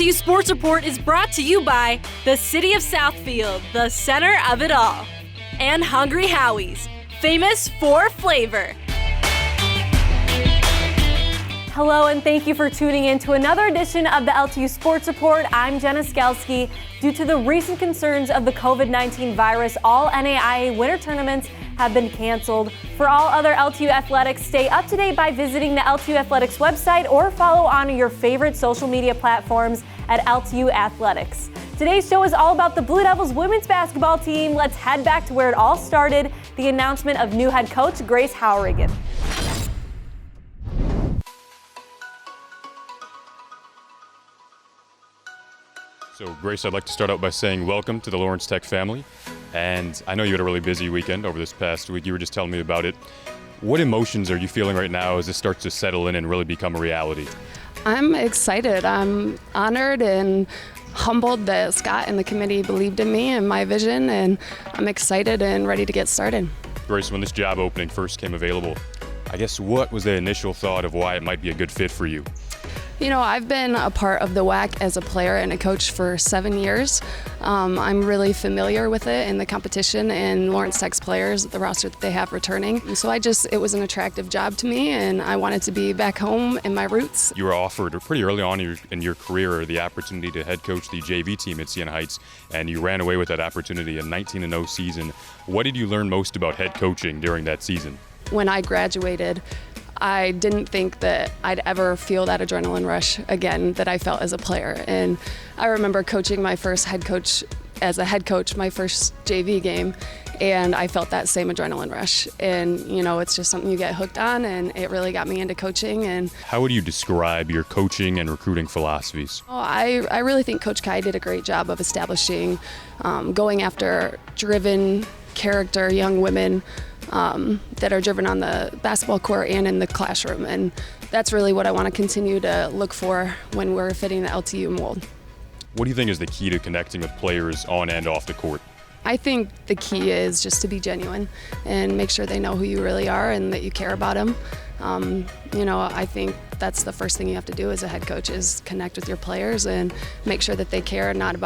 LTU Sports Report is brought to you by the City of Southfield, the center of it all, and Hungry Howie's, famous for flavor. Hello and thank you for tuning in to another edition of the LTU Sports Report. I'm Jenna Skelski. Due to the recent concerns of the COVID-19 virus, all NAIA winter tournaments have been canceled. For all other LTU athletics, stay up to date by visiting the LTU Athletics website or follow on your favorite social media platforms at LTU Athletics. Today's show is all about the Blue Devils women's basketball team. Let's head back to where it all started, the announcement of new head coach Grace Howrigan. So Grace, I'd like to start out by saying welcome to the Lawrence Tech family. And I know you had a really busy weekend over this past week. You were just telling me about it. What emotions are you feeling right now as this starts to settle in and really become a reality? I'm excited. I'm honored and humbled that Scott and the committee believed in me and my vision, and I'm excited and ready to get started. Grace, when this job opening first came available, I guess what was the initial thought of why it might be a good fit for you? You know, I've been a part of the WAC as a player and a coach for 7 years. I'm really familiar with it and the competition and Lawrence Tech's players, the roster that they have returning. And so it was an attractive job to me, and I wanted to be back home in my roots. You were offered pretty early on in your career the opportunity to head coach the JV team at Siena Heights, and you ran away with that opportunity, a 19-0 season. What did you learn most about head coaching during that season? When I graduated, I didn't think that I'd ever feel that adrenaline rush again that I felt as a player. And I remember coaching my first head coach, my first JV game, and I felt that same adrenaline rush. And, you know, it's just something you get hooked on, and it really got me into coaching. And how would you describe your coaching and recruiting philosophies? I really think Coach Kai did a great job of establishing, going after driven character young women that are driven on the basketball court and in the classroom. And that's really what I want to continue to look for when we're fitting the LTU mold. What do you think is the key to connecting with players on and off the court? I think the key is just to be genuine and make sure they know who you really are and that you care about them. You know, I think that's the first thing you have to do as a head coach is connect with your players and make sure that they care not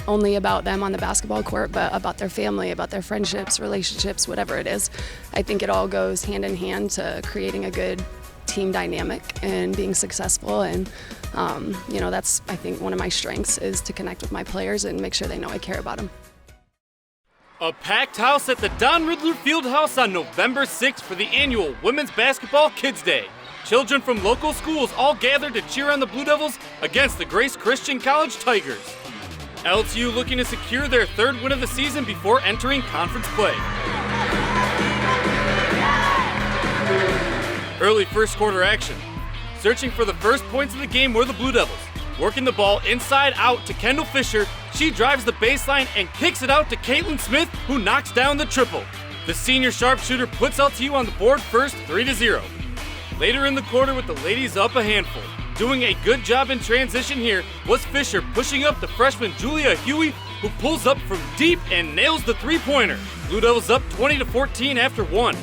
only about them on the basketball court, but about their family, about their friendships, relationships, whatever it is. I think it all goes hand in hand to creating a good team dynamic and being successful. And, you know, that's, I think, one of my strengths is to connect with my players and make sure they know I care about them. A packed house at the Don Riddler Fieldhouse on November 6th for the annual Women's Basketball Kids Day. Children from local schools all gathered to cheer on the Blue Devils against the Grace Christian College Tigers. LTU looking to secure their third win of the season before entering conference play. Early first quarter action. Searching for the first points of the game were the Blue Devils. Working the ball inside out to Kendall Fisher, she drives the baseline and kicks it out to Caitlin Smith, who knocks down the triple. The senior sharpshooter puts LTU on the board first 3-0. Later in the quarter with the ladies up a handful. Doing a good job in transition here was Fisher pushing up the freshman Julia Huey, who pulls up from deep and nails the three-pointer. Blue Devils up 20-14 after one.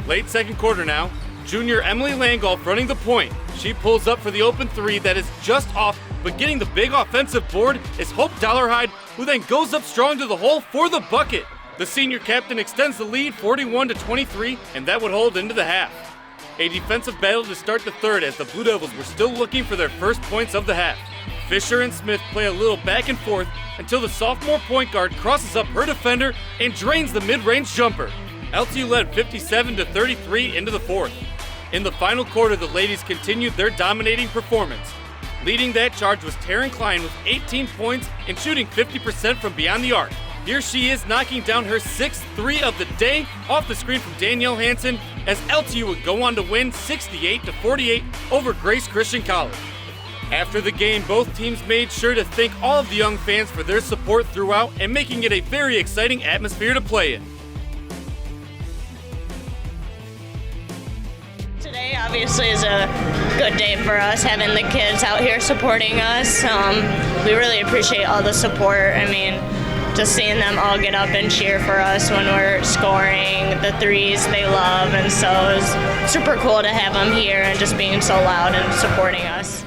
Late second quarter now. Junior Emily Langolf running the point. She pulls up for the open three that is just off, but getting the big offensive board is Hope Dollarhide, who then goes up strong to the hole for the bucket. The senior captain extends the lead 41-23, and that would hold into the half. A defensive battle to start the third as the Blue Devils were still looking for their first points of the half. Fisher and Smith play a little back and forth until the sophomore point guard crosses up her defender and drains the mid-range jumper. LTU led 57-33 into the fourth. In the final quarter, the ladies continued their dominating performance. Leading that charge was Taryn Klein with 18 points and shooting 50% from beyond the arc. Here she is knocking down her sixth three of the day off the screen from Danielle Hansen as LTU would go on to win 68-48 over Grace Christian College. After the game, both teams made sure to thank all of the young fans for their support throughout and making it a very exciting atmosphere to play in. Today obviously is a good day for us, having the kids out here supporting us. We really appreciate all the support. I mean, just seeing them all get up and cheer for us when we're scoring the threes they love, and so it was super cool to have them here and just being so loud and supporting us.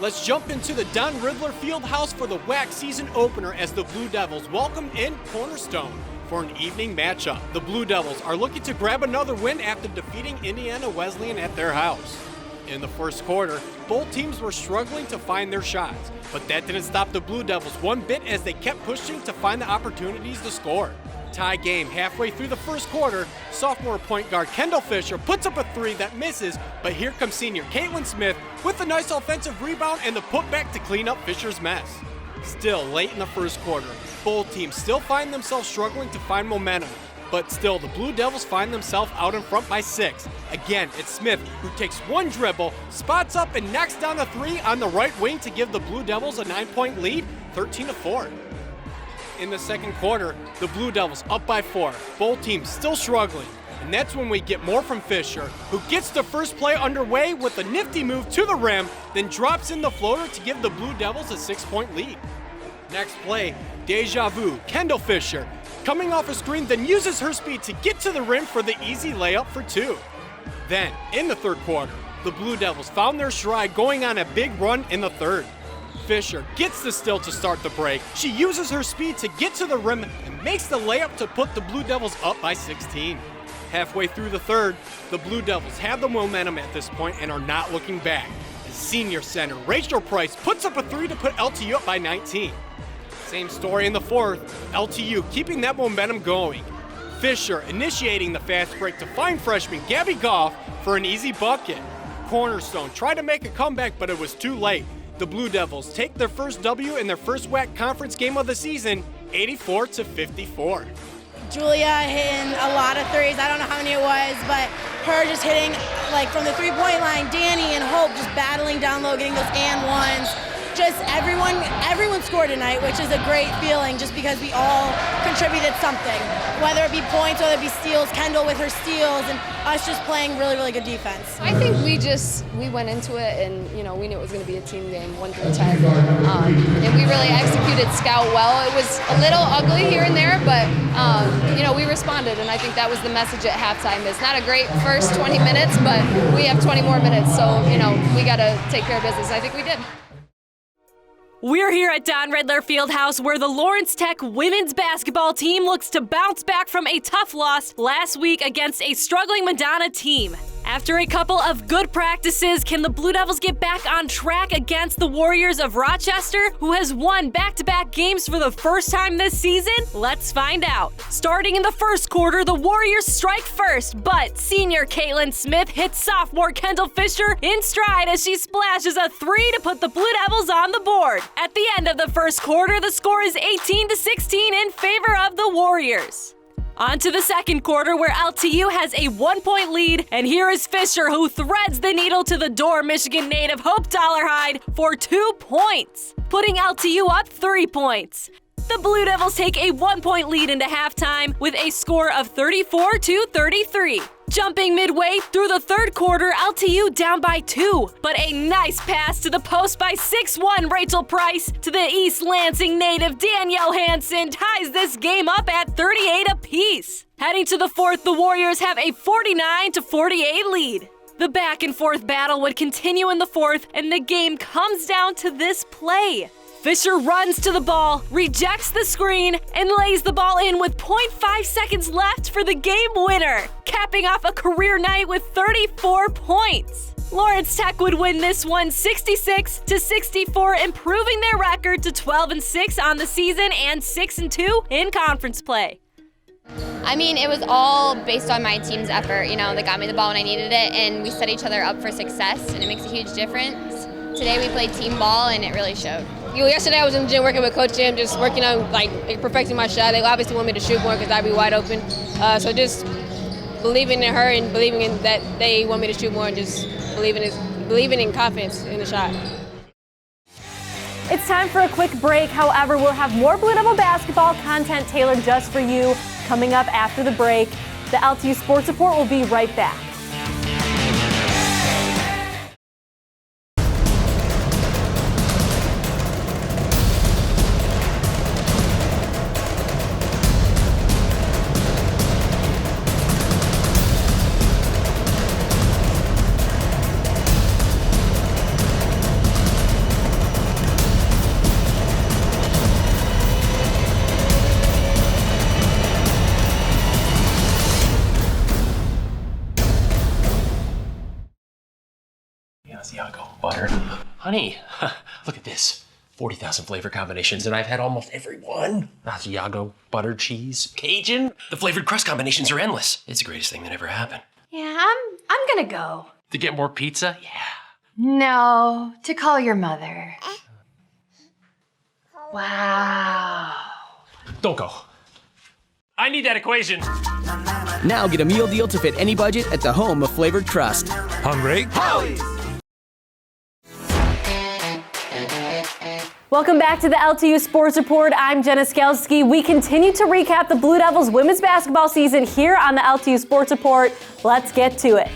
Let's jump into the Don Riddler Fieldhouse for the WAC season opener as the Blue Devils welcome in Cornerstone for an evening matchup. The Blue Devils are looking to grab another win after defeating Indiana Wesleyan at their house. In the first quarter, both teams were struggling to find their shots, but that didn't stop the Blue Devils one bit as they kept pushing to find the opportunities to score. Tie game halfway through the first quarter, sophomore point guard Kendall Fisher puts up a three that misses, but here comes senior Caitlin Smith with a nice offensive rebound and the putback to clean up Fisher's mess. Still, late in the first quarter, both teams still find themselves struggling to find momentum, but still the Blue Devils find themselves out in front by 6. Again, it's Smith who takes one dribble, spots up and knocks down a three on the right wing to give the Blue Devils a 9-point lead, 13-4. In the second quarter, the Blue Devils up by 4, both teams still struggling, and that's when we get more from Fisher, who gets the first play underway with a nifty move to the rim, then drops in the floater to give the Blue Devils a 6-point lead. Next play, deja vu, Kendall Fisher, coming off a screen, then uses her speed to get to the rim for the easy layup for 2. Then, in the third quarter, the Blue Devils found their stride going on a big run in the third. Fisher gets the steal to start the break. She uses her speed to get to the rim and makes the layup to put the Blue Devils up by 16. Halfway through the third, the Blue Devils have the momentum at this point and are not looking back. As senior center Rachel Price puts up a three to put LTU up by 19. Same story in the fourth, LTU keeping that momentum going. Fisher initiating the fast break to find freshman Gabby Goff for an easy bucket. Cornerstone tried to make a comeback, but it was too late. The Blue Devils take their first W in their first WAC conference game of the season, 84-54. Julia hitting a lot of threes. I don't know how many it was, but her just hitting like from the three-point line. Danny and Hope just battling down low, getting those and ones. Just everyone scored tonight, which is a great feeling just because we all contributed something. Whether it be points, whether it be steals, Kendall with her steals, and us just playing really, really good defense. I think we went into it and, we knew it was going to be a team game, 1-10. And we really executed scout well. It was a little ugly here and there, but, we responded. And I think that was the message at halftime. It's not a great first 20 minutes, but we have 20 more minutes. So, we got to take care of business. I think we did. We're here at Don Riddler Fieldhouse where the Lawrence Tech women's basketball team looks to bounce back from a tough loss last week against a struggling Madonna team. After a couple of good practices, can the Blue Devils get back on track against the Warriors of Rochester, who has won back-to-back games for the first time this season? Let's find out. Starting in the first quarter, the Warriors strike first, but senior Caitlin Smith hits sophomore Kendall Fisher in stride as she splashes a three to put the Blue Devils on the board. At the end of the first quarter, the score is 18-16 in favor of the Warriors. On to the second quarter where LTU has a 1-point lead, and here is Fisher who threads the needle to the door Michigan native Hope Dollarhide for 2 points, putting LTU up 3 points. The Blue Devils take a 1-point lead into halftime with a score of 34-33. Jumping midway through the third quarter, LTU down by 2, but a nice pass to the post by 6'1" Rachel Price to the East Lansing native Danielle Hansen ties this game up at 38 apiece. Heading to the fourth, the Warriors have a 49-48 lead. The back and forth battle would continue in the fourth, and the game comes down to this play. Fisher runs to the ball, rejects the screen, and lays the ball in with 0.5 seconds left for the game winner, capping off a career night with 34 points. Lawrence Tech would win this one 66-64, improving their record to 12-6 on the season and 6-2 in conference play. I mean, it was all based on my team's effort. They got me the ball when I needed it, and we set each other up for success, and it makes a huge difference. Today we played team ball, and it really showed. Yesterday I was in the gym working with Coach Jim, just working on perfecting my shot. They obviously want me to shoot more because I'd be wide open. So just believing in her and believing in that they want me to shoot more and just believing in confidence in the shot. It's time for a quick break. However, we'll have more Blue Devil basketball content tailored just for you coming up after the break. The LTU Sports Report will be right back. butter. Honey, look at this. 40,000 flavor combinations, and I've had almost every one. Asiago, butter, cheese, Cajun. The flavored crust combinations are endless. It's the greatest thing that ever happened. Yeah, I'm gonna go. To get more pizza? Yeah. No, to call your mother. Wow. Don't go. I need that equation. Now get a meal deal to fit any budget at the home of flavored crust. Hungry? Howie's! Welcome back to the LTU Sports Report. I'm Jenna Skelski. We continue to recap the Blue Devils women's basketball season here on the LTU Sports Report. Let's get to it.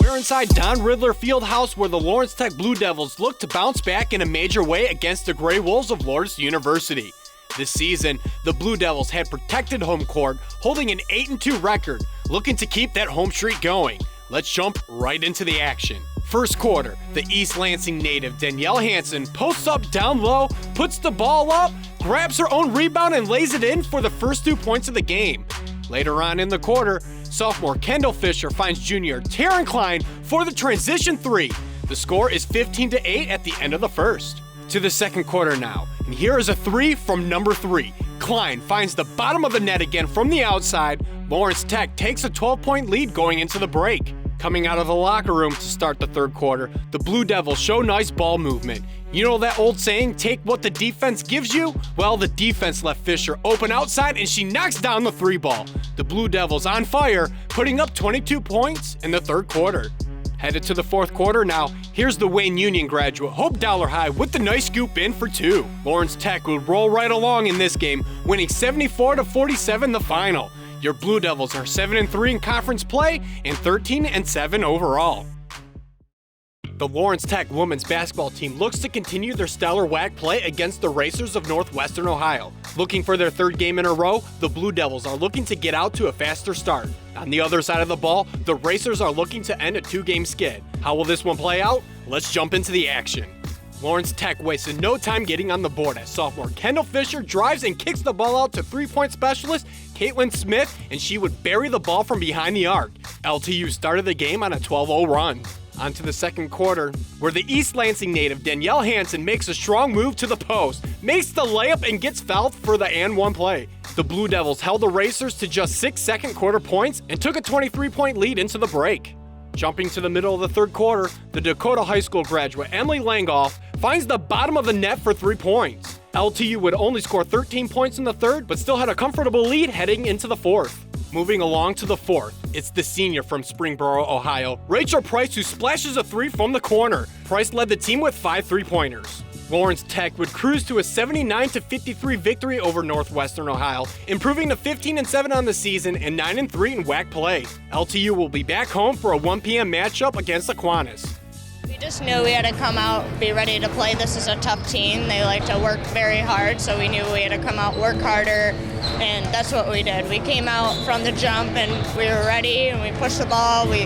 We're inside Don Riddler Fieldhouse where the Lawrence Tech Blue Devils look to bounce back in a major way against the Gray Wolves of Lawrence University. This season, the Blue Devils had protected home court, holding an 8-2 record, looking to keep that home streak going. Let's jump right into the action. First quarter, the East Lansing native Danielle Hansen posts up down low, puts the ball up, grabs her own rebound and lays it in for the first 2 points of the game. Later on in the quarter, sophomore Kendall Fisher finds junior Taryn Klein for the transition three. The score is 15-8 at the end of the first. To the second quarter now, and here is a three from number 3. Klein finds the bottom of the net again from the outside. Lawrence Tech takes a 12-point lead going into the break. Coming out of the locker room to start the third quarter, the Blue Devils show nice ball movement. You know that old saying, take what the defense gives you? Well, the defense left Fisher open outside and she knocks down the three ball. The Blue Devils on fire, putting up 22 points in the third quarter. Headed to the fourth quarter now, here's the Wayne Union graduate Hope Dollar High with the nice scoop in for 2. Lawrence Tech would roll right along in this game, winning 74-47 the final. Your Blue Devils are 7-3 in conference play and 13-7 overall. The Lawrence Tech women's basketball team looks to continue their stellar WAC play against the Racers of Northwestern Ohio. Looking for their third game in a row, the Blue Devils are looking to get out to a faster start. On the other side of the ball, the Racers are looking to end a 2-game skid. How will this one play out? Let's jump into the action. Lawrence Tech wasted no time getting on the board as sophomore Kendall Fisher drives and kicks the ball out to three-point specialist Caitlin Smith, and she would bury the ball from behind the arc. LTU started the game on a 12-0 run. On to the second quarter, where the East Lansing native Danielle Hansen makes a strong move to the post, makes the layup and gets fouled for the and one play. The Blue Devils held the Racers to just 6 second quarter points and took a 23-point lead into the break. Jumping to the middle of the third quarter, the Dakota High School graduate Emily Langoff finds the bottom of the net for 3 points. LTU would only score 13 points in the third, but still had a comfortable lead heading into the fourth. Moving along to the fourth, it's the senior from Springboro, Ohio, Rachel Price, who splashes a 3 from the corner. Price led the team with 5 3-pointers. Lawrence Tech would cruise to a 79-53 victory over Northwestern Ohio, improving to 15-7 on the season and 9-3 in WAC play. LTU will be back home for a 1 p.m. matchup against Aquinas. We just knew we had to come out, be ready to play. This is a tough team. They like to work very hard, so we knew we had to come out, work harder, and that's what we did. We came out from the jump, and we were ready, and we pushed the ball. We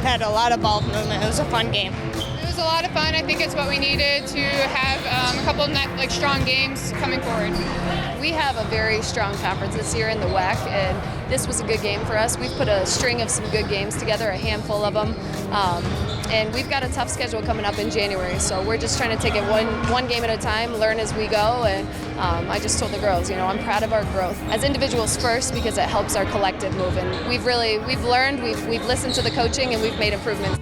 had a lot of ball movement. It was a fun game. It was a lot of fun. I think it's what we needed to have a couple of strong games coming forward. We have a very strong conference this year in the WAC, and this was a good game for us. We've put a string of some good games together, a handful of them, and we've got a tough schedule coming up in January, so we're just trying to take it one game at a time, learn as we go, and I just told the girls, I'm proud of our growth as individuals first because it helps our collective move, and we've learned, we've listened to the coaching, and we've made improvements.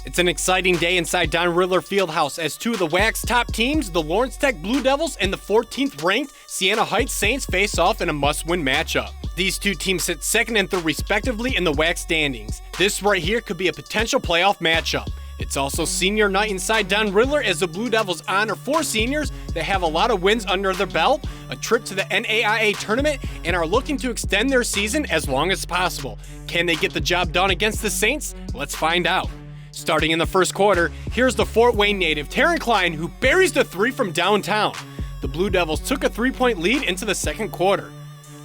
It's an exciting day inside Don Riddler Fieldhouse as two of the WAC's top teams, the Lawrence Tech Blue Devils and the 14th ranked Siena Heights Saints, face off in a must-win matchup. These two teams sit second and third respectively in the WAC standings. This right here could be a potential playoff matchup. It's also senior night inside Don Riddler as the Blue Devils honor 4 seniors that have a lot of wins under their belt, a trip to the NAIA tournament, and are looking to extend their season as long as possible. Can they get the job done against the Saints? Let's find out. Starting in the first quarter, here's the Fort Wayne native Taryn Klein, who buries the 3 from downtown. The Blue Devils took a 3-point lead into the second quarter.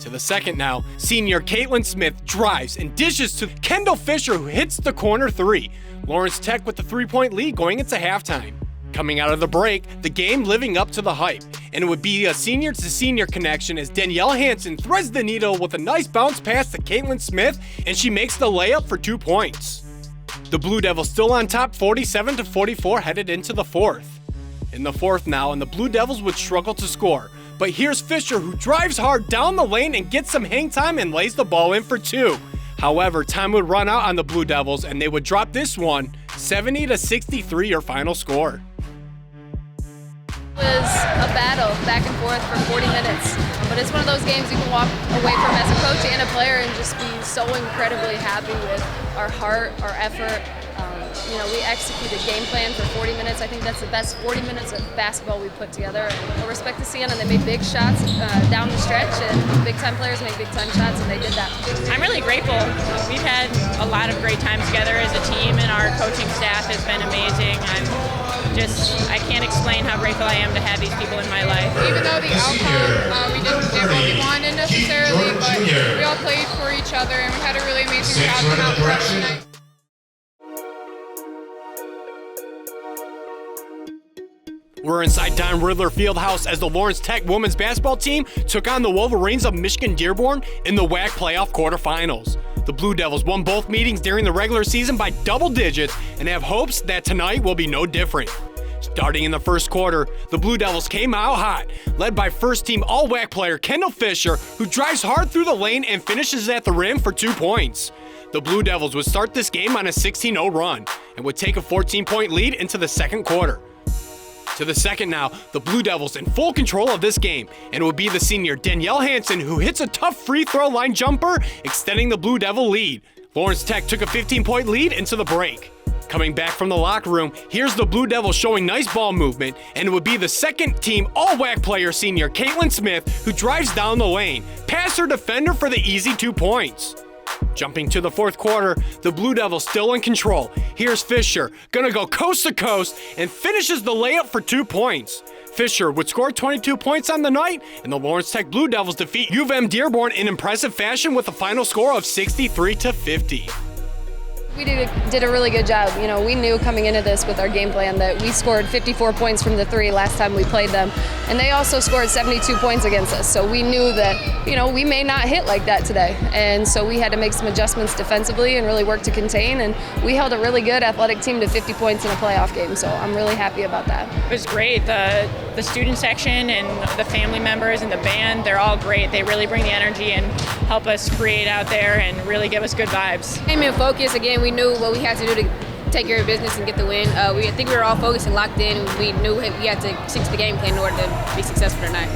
To the second now, senior Caitlin Smith drives and dishes to Kendall Fisher, who hits the corner 3. Lawrence Tech with the 3-point lead going into halftime. Coming out of the break, the game living up to the hype. and it would be a senior-to-senior connection as Danielle Hansen threads the needle with a nice bounce pass to Caitlin Smith, and she makes the layup for 2 points. The Blue Devils still on top 47-44 headed into the fourth. In the fourth now, and the Blue Devils would struggle to score. But here's Fisher, who drives hard down the lane and gets some hang time and lays the ball in for 2. However, time would run out on the Blue Devils and they would drop this one, 70-63 your final score. It was a battle back and forth for 40 minutes, but it's one of those games you can walk away from as a coach and a player and just be so incredibly happy with our heart, our effort. We executed game plan for 40 minutes. I think that's the best 40 minutes of basketball we put together. And we'll respect to Siena. They made big shots down the stretch, and big-time players make big-time shots, and they did that. I'm really grateful. We've had a lot of great times together as a team, and our coaching staff has been amazing. I can't explain how grateful I am to have these people in my life. Even though the outcome, we didn't get what we wanted necessarily, but we all played for each other, and we had a really amazing job come out clutch tonight. We're inside Don Riddler Fieldhouse as the Lawrence Tech women's basketball team took on the Wolverines of Michigan Dearborn in the WAC playoff quarterfinals. The Blue Devils won both meetings during the regular season by double digits and have hopes that tonight will be no different. Starting in the first quarter, the Blue Devils came out hot, led by first-team All-WAC player Kendall Fisher, who drives hard through the lane and finishes at the rim for 2 points. The Blue Devils would start this game on a 16-0 run and would take a 14-point lead into the second quarter. To the second now, the Blue Devils in full control of this game, and it would be the senior Danielle Hansen who hits a tough free throw line jumper, extending the Blue Devil lead. Lawrence Tech took a 15-point lead into the break. Coming back from the locker room, here's the Blue Devils showing nice ball movement, and it would be the second-team All-WAC player senior Caitlin Smith who drives down the lane, past her defender for the easy 2 points. Jumping to the fourth quarter, the Blue Devils still in control. Here's Fisher, gonna go coast to coast, and finishes the layup for 2 points. Fisher would score 22 points on the night, and the Lawrence Tech Blue Devils defeat U of M Dearborn in impressive fashion with a final score of 63-50. We did a really good job. We knew coming into this with our game plan that we scored 54 points from the 3 last time we played them, and they also scored 72 points against us. So we knew that, we may not hit like that today. And so we had to make some adjustments defensively and really work to contain, and we held a really good athletic team to 50 points in a playoff game. So I'm really happy about that. It was great. The student section and the family members and the band, they're all great. They really bring the energy and help us create out there and really give us good vibes. Came in focus again. We knew what we had to do to take care of business and get the win. I think we were all focused and locked in. We knew we had to stick to the game plan in order to be successful tonight.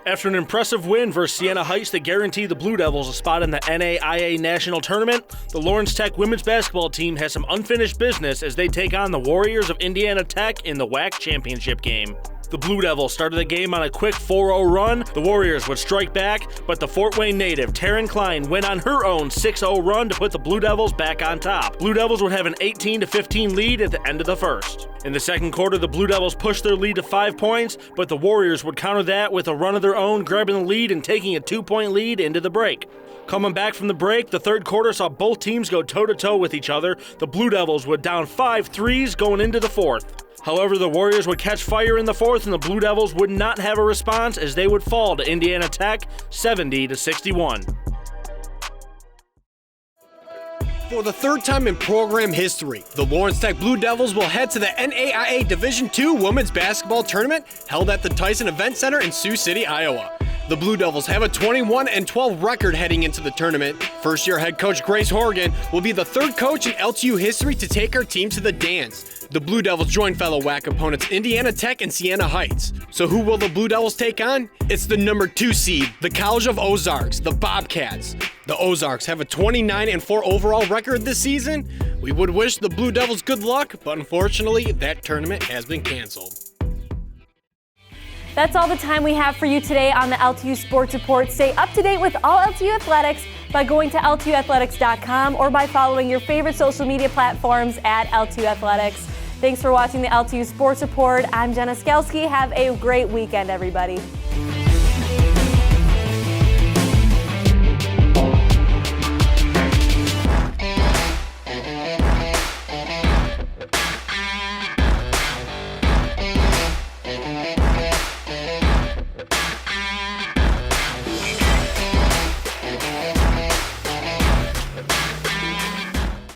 After an impressive win versus Siena Heights that guaranteed the Blue Devils a spot in the NAIA National Tournament, the Lawrence Tech women's basketball team has some unfinished business as they take on the Warriors of Indiana Tech in the WAC championship game. The Blue Devils started the game on a quick 4-0 run. The Warriors would strike back, but the Fort Wayne native Taryn Klein went on her own 6-0 run to put the Blue Devils back on top. Blue Devils would have an 18-15 lead at the end of the first. In the second quarter, the Blue Devils pushed their lead to 5 points, but the Warriors would counter that with a run of their own, grabbing the lead and taking a 2-point lead into the break. Coming back from the break, the third quarter saw both teams go toe-to-toe with each other. The Blue Devils would down 5 threes going into the fourth. However, the Warriors would catch fire in the fourth, and the Blue Devils would not have a response as they would fall to Indiana Tech 70-61. For the third time in program history, the Lawrence Tech Blue Devils will head to the NAIA Division II Women's Basketball Tournament held at the Tyson Event Center in Sioux City, Iowa. The Blue Devils have a 21-12 record heading into the tournament. First-year head coach Grace Horgan will be the third coach in LTU history to take her team to the dance. The Blue Devils join fellow WAC opponents Indiana Tech and Siena Heights. So who will the Blue Devils take on? It's the number 2 seed, the College of Ozarks, the Bobcats. The Ozarks have a 29-4 overall record this season. We would wish the Blue Devils good luck, but unfortunately, that tournament has been canceled. That's all the time we have for you today on the LTU Sports Report. Stay up to date with all LTU athletics by going to LTUathletics.com or by following your favorite social media platforms at LTU Athletics. Thanks for watching the LTU Sports Report. I'm Jenna Skelski. Have a great weekend, everybody.